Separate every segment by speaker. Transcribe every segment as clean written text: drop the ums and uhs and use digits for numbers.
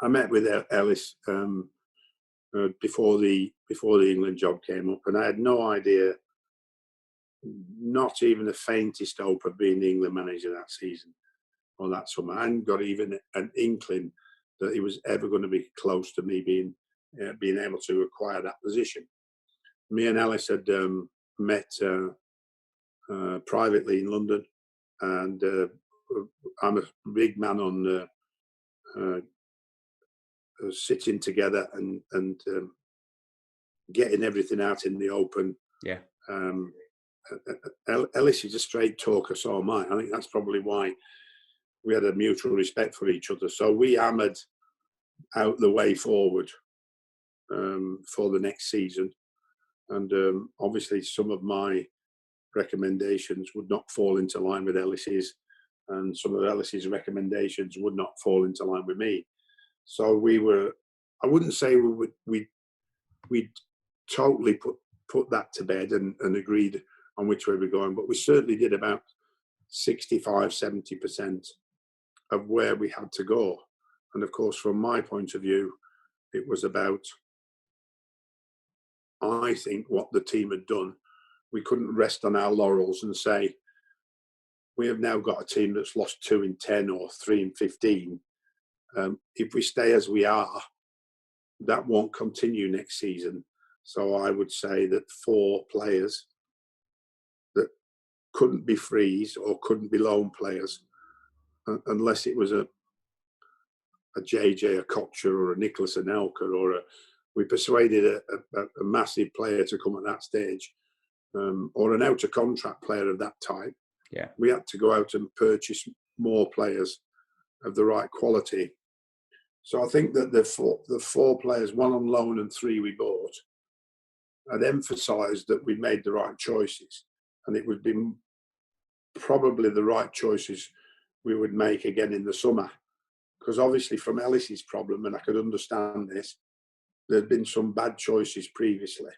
Speaker 1: I met with Ellis before the England job came up, and I had no idea, not even the faintest hope of being the England manager that season or that summer. I hadn't got even an inkling that he was ever going to be close to me being able to acquire that position. Me and Ellis had met privately in London, and I'm a big man on sitting together and getting everything out in the open.
Speaker 2: Yeah.
Speaker 1: Ellis is a straight talker, so am I. I think that's probably why we had a mutual respect for each other. So we hammered out the way forward for the next season. And obviously some of my recommendations would not fall into line with Ellis's, and some of Ellis's recommendations would not fall into line with me. So we were, I wouldn't say we totally put that to bed and agreed on which way we're going, but we certainly did about 65-70% of where we had to go. And of course, from my point of view, it was about, I think, what the team had done. We couldn't rest on our laurels and say, we have now got a team that's lost 2 in 10 or 3 in 15. If we stay as we are, that won't continue next season. So I would say that 4 players that couldn't be frees or couldn't be loan players, unless it was a JJ, a Kocher, or a Nicholas Anelka, we persuaded a massive player to come at that stage, or an out of contract player of that type.
Speaker 2: Yeah,
Speaker 1: we had to go out and purchase more players of the right quality. So I think that the four players, 1 on loan and 3 we bought, had emphasised that we made the right choices, and it would be probably the right choices we would make again in the summer. Because obviously from Ellis's problem, and I could understand this, there had been some bad choices previously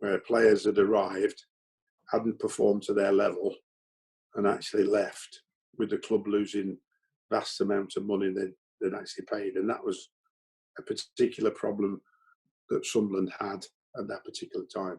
Speaker 1: where players had arrived, hadn't performed to their level, and actually left with the club losing vast amounts of money they'd actually paid. And that was a particular problem that Sunderland had at that particular time.